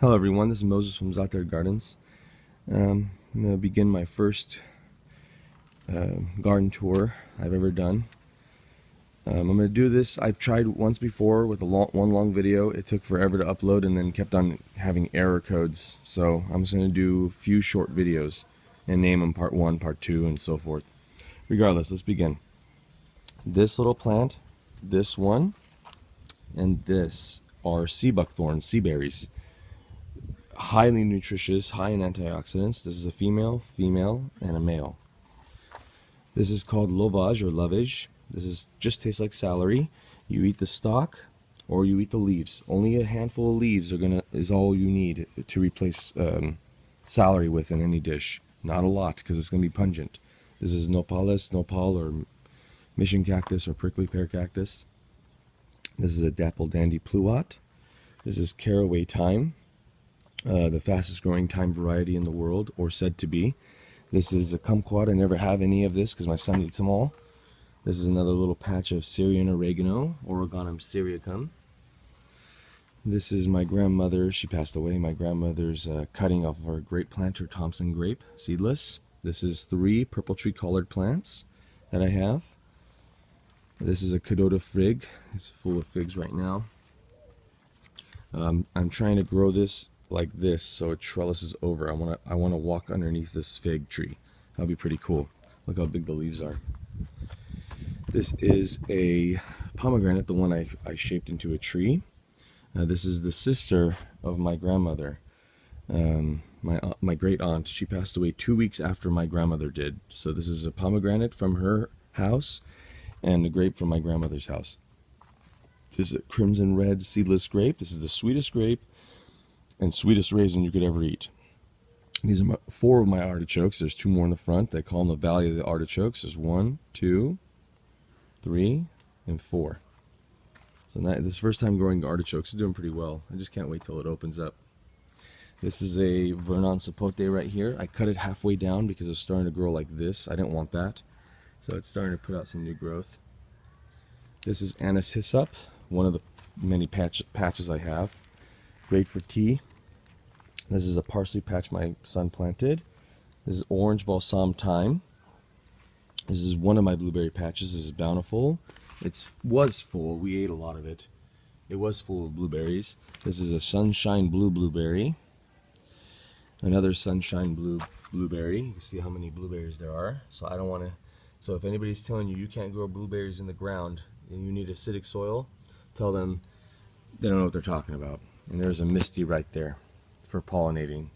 Hello everyone, this is Moses from Zaatar Gardens. I'm going to begin my first garden tour I've ever done. I'm going to do this. I've tried once before with one long video. It took forever to upload and then kept on having error codes. So I'm just going to do a few short videos and name them part 1, part 2, and so forth. Regardless, let's begin. This little plant, this one, and this are sea buckthorn, sea berries. Highly nutritious, high in antioxidants. This is a female, and a male. This is called lovage or lovage. This just tastes like celery. You eat the stalk or you eat the leaves. Only a handful of leaves is all you need to replace celery with in any dish. Not a lot because it's going to be pungent. This is nopales, nopal, or mission cactus or prickly pear cactus. This is a dapple dandy pluot. This is caraway thyme. The fastest growing thyme variety in the world, or said to be. This is a kumquat. I never have any of this because my son eats them all. This is another little patch of Syrian oregano, Oregonum syriacum. This is my grandmother. She passed away. My grandmother's cutting off of her grape plant, her Thompson grape, seedless. This is 3 purple tree collared plants that I have. This is a Cadota fig. It's full of figs right now. I'm trying to grow this like this so it trellises over. I want to walk underneath this fig tree. That'll be pretty cool. Look how big the leaves are. This is a pomegranate, the one I shaped into a tree. This is the sister of my grandmother, my great aunt. She passed away 2 weeks after my grandmother did. So this is a pomegranate from her house and a grape from my grandmother's house. This is a crimson red seedless grape. This is the sweetest grape and sweetest raisin you could ever eat. These are 4 of my artichokes. There's 2 more in the front. They call them the Valley of the Artichokes. There's 1, 2, 3, and 4. So this is the first time growing artichokes. It's doing pretty well. I just can't wait till it opens up. This is a Vernon sapote right here. I cut it halfway down because it's starting to grow like this. I didn't want that. So it's starting to put out some new growth. This is anise hyssop, one of the many patches I have. Great for tea. This is a parsley patch my son planted. This is orange balsam thyme. This is one of my blueberry patches. This is bountiful. It was full. We ate a lot of it. It was full of blueberries. This is a sunshine blue blueberry. Another sunshine blue blueberry. You can see how many blueberries there are. So if anybody's telling you can't grow blueberries in the ground and you need acidic soil, tell them they don't know what they're talking about. And there's a misty right there for pollinating.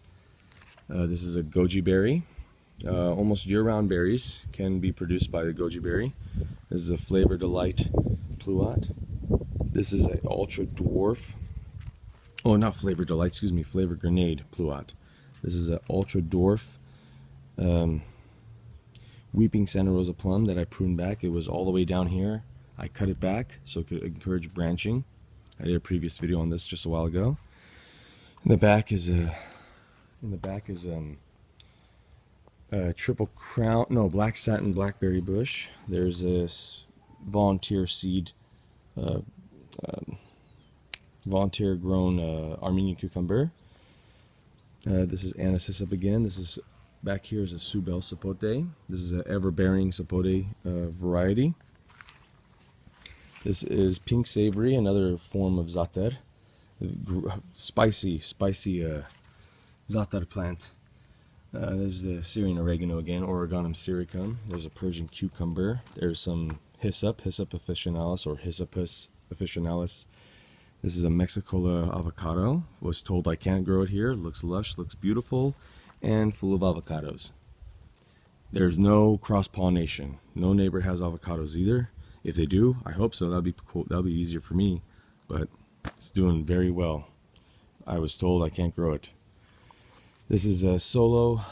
This is a goji berry. Almost year-round berries can be produced by the goji berry. This is a Flavor Delight pluot. This is an ultra dwarf. Oh, not Flavor Delight, excuse me, Flavor Grenade pluot. This is an ultra dwarf Weeping Santa Rosa plum that I pruned back. It was all the way down here. I cut it back so it could encourage branching. I did a previous video on this just a while ago. In the back is triple crown, no, black satin blackberry bush. There's this volunteer seed, volunteer grown Armenian cucumber. This is anise hyssop again. This is back here is a Subel sapote. This is an ever-bearing sapote variety. This is pink savory, another form of zaatar. Spicy zaatar plant. There's the Syrian oregano again, Oregonum syriacum. There's a Persian cucumber. There's some hyssop, Hyssop officinalis or Hyssopus officinalis. This is a Mexicola avocado. Was told I can't grow it here. It looks lush, looks beautiful, and full of avocados. There's no cross-pollination. No neighbor has avocados either. If they do, I hope so. That'll be cool. That'll be easier for me, but it's doing very well. I was told I can't grow it. This is a solo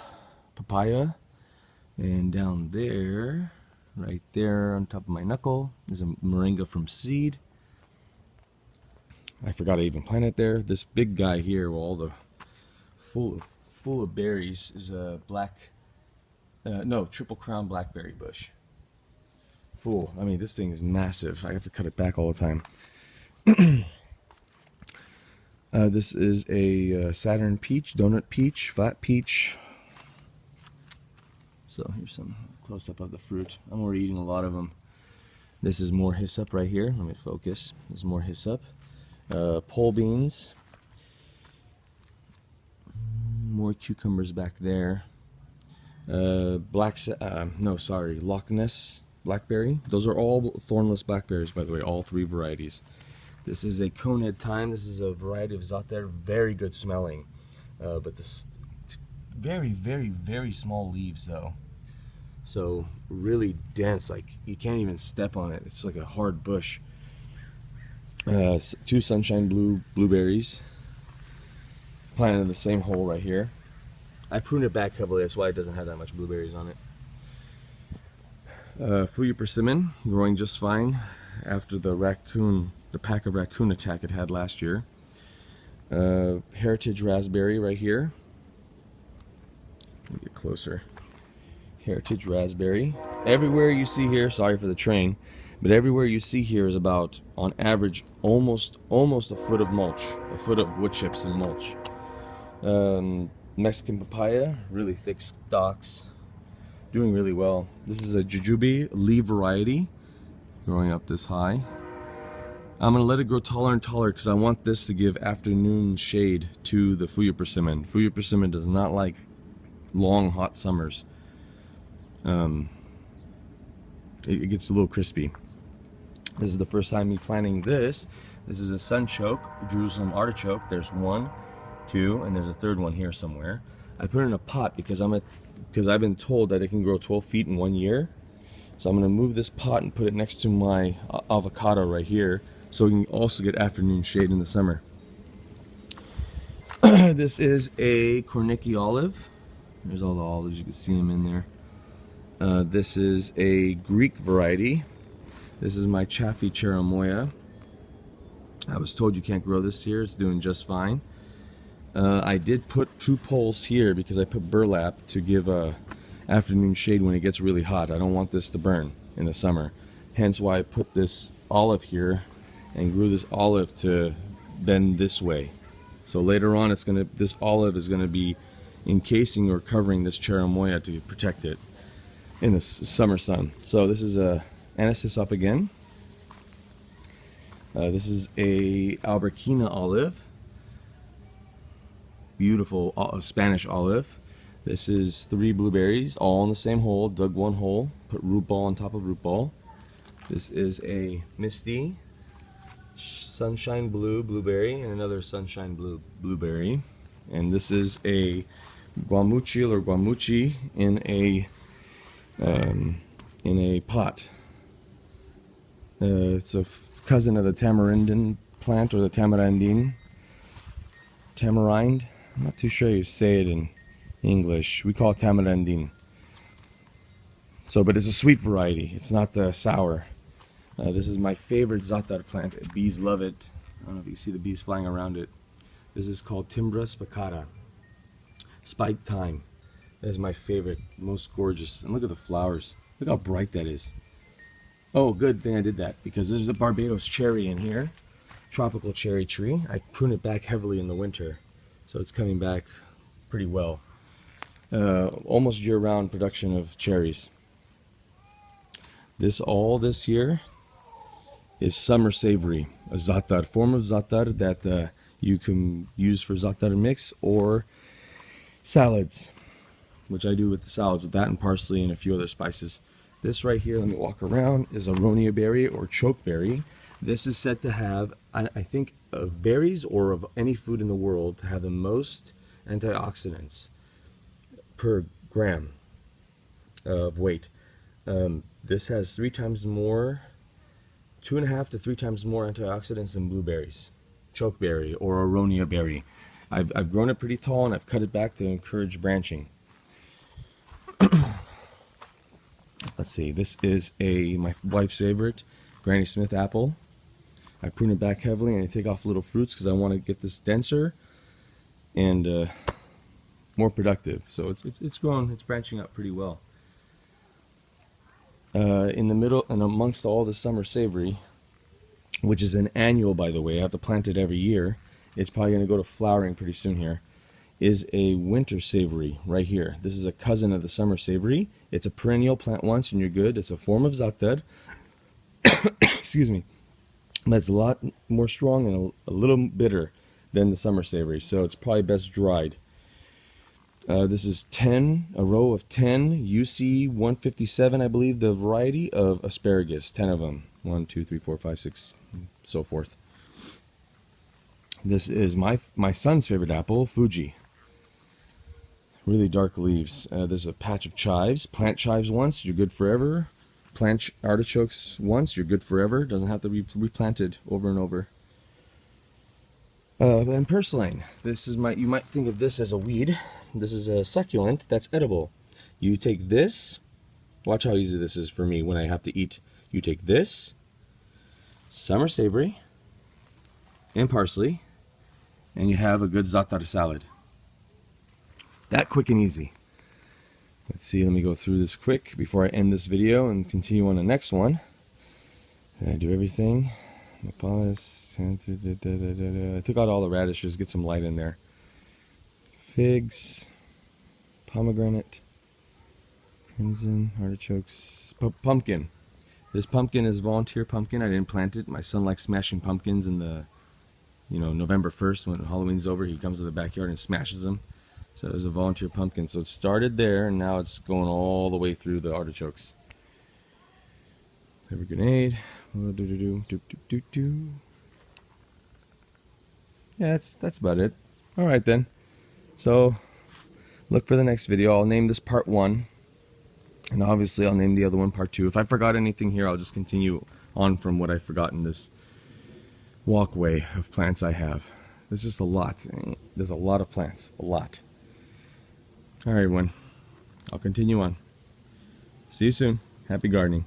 papaya, and down there, right there on top of my knuckle, is a moringa from seed. I forgot I even planted there. This big guy here, with all the full of berries, is a triple crown blackberry bush. Full. I mean, this thing is massive. I have to cut it back all the time. This is a Saturn peach, donut peach, flat peach. So here's some close-up of the fruit. I'm already eating a lot of them. This is more hyssop right here. Let me focus. This is more hyssop. Pole beans. More cucumbers back there. Loch Ness blackberry. Those are all thornless blackberries, by the way, all 3 varieties. This is a conehead thyme. This is a variety of Zaatar, very good smelling, but this very, very, very small leaves though. So really dense, like you can't even step on it. It's like a hard bush. 2 sunshine blueberries, planted in the same hole right here. I pruned it back heavily, that's why it doesn't have that much blueberries on it. Fuyu persimmon, growing just fine after the pack of raccoon attack it had last year. Heritage raspberry right here. Let me get closer. Heritage raspberry. Everywhere you see here, sorry for the train, but everywhere you see here is about, on average, almost a foot of mulch, a foot of wood chips and mulch. Mexican papaya, really thick stalks, doing really well. This is a jujube leaf variety, growing up this high. I'm going to let it grow taller and taller because I want this to give afternoon shade to the Fuyu persimmon. Fuyu persimmon does not like long hot summers. It gets a little crispy. This is the first time me planting this. This is a sunchoke, Jerusalem artichoke. There's 1, 2, and there's a 3rd one here somewhere. I put it in a pot because I've been told that it can grow 12 feet in 1 year. So I'm going to move this pot and put it next to my avocado right here, so we can also get afternoon shade in the summer. This is a Kornicki olive. There's all the olives, you can see them in there. This is a Greek variety. This is my Chaffee Cherimoya. I was told you can't grow this here. It's doing just fine. I did put 2 poles here because I put burlap to give afternoon shade when it gets really hot. I don't want this to burn in the summer. Hence why I put this olive here and grew this olive to bend this way. So later on, this olive is gonna be encasing or covering this Cherimoya to protect it in the summer sun. So this is a Anasis up again. This is a Alberquina olive. Beautiful Spanish olive. This is 3 blueberries, all in the same hole. Dug 1 hole, put root ball on top of root ball. This is a Misty Sunshine Blue blueberry and another Sunshine Blue blueberry. And this is a Guamuchil or Guamuchi in a pot. It's a cousin of the tamarindin plant, or the tamarindine. Tamarind. I'm not too sure you say it in English. We call it tamarindine. So, but it's a sweet variety. It's not sour. This is my favorite Zaatar plant. Bees love it. I don't know if you see the bees flying around it. This is called Timbra spicata. Spiked thyme. That is my favorite, most gorgeous. And look at the flowers. Look how bright that is. Oh, good thing I did that, because there's a Barbados cherry in here. Tropical cherry tree. I prune it back heavily in the winter, so it's coming back pretty well. Almost year-round production of cherries. All this here is summer savory, a Zaatar, form of Zaatar that you can use for Zaatar mix or salads, which I do with the salads with that and parsley and a few other spices. This right here, let me walk around, is aronia berry or chokeberry. This is said to have, I think, of berries or of any food in the world, to have the most antioxidants per gram of weight. This has 3 times more, 2.5 to 3 times more antioxidants than blueberries, chokeberry or aronia berry. I've grown it pretty tall and I've cut it back to encourage branching. Let's see, this is my wife's favorite, Granny Smith apple. I prune it back heavily and I take off little fruits because I want to get this denser and more productive. So it's growing, it's branching out pretty well. In the middle and amongst all the summer savory, which is an annual, by the way, I have to plant it every year, it's probably going to go to flowering pretty soon here, is a winter savory right here. This is a cousin of the summer savory. It's a perennial, plant once and you're good. It's a form of Zaatar. Excuse me. But it's a lot more strong and a little bitter than the summer savory, so it's probably best dried. This is a row of 10 UC 157, I believe, the variety of asparagus. 10 of them. 1, 2, 3, 4, 5, 6, so forth. This is my son's favorite apple, Fuji. Really dark leaves. There's a patch of chives. Plant chives once, you're good forever. Plant artichokes once, you're good forever. Doesn't have to be replanted over and over. And purslane. This is you might think of this as a weed. This is a succulent that's edible. You take this. Watch how easy this is for me when I have to eat. You take this, summer savory, and parsley, and you have a good Zaatar salad. That quick and easy. Let's see, let me go through this quick before I end this video and continue on the next one. Did I do everything? I took out all the radishes, get some light in there. Figs, pomegranate, crimson, artichokes, pumpkin. This pumpkin is volunteer pumpkin. I didn't plant it. My son likes smashing pumpkins in the, November 1st when Halloween's over. He comes to the backyard and smashes them. So it was a volunteer pumpkin. So it started there, and now it's going all the way through the artichokes. Pepper grenade. Yeah, that's about it. All right then. So look for the next video. I'll name this part 1, and obviously I'll name the other one part 2. If I forgot anything here, I'll just continue on from what I forgot in this walkway of plants I have. There's just a lot. There's a lot of plants. A lot. All right, everyone. I'll continue on. See you soon. Happy gardening.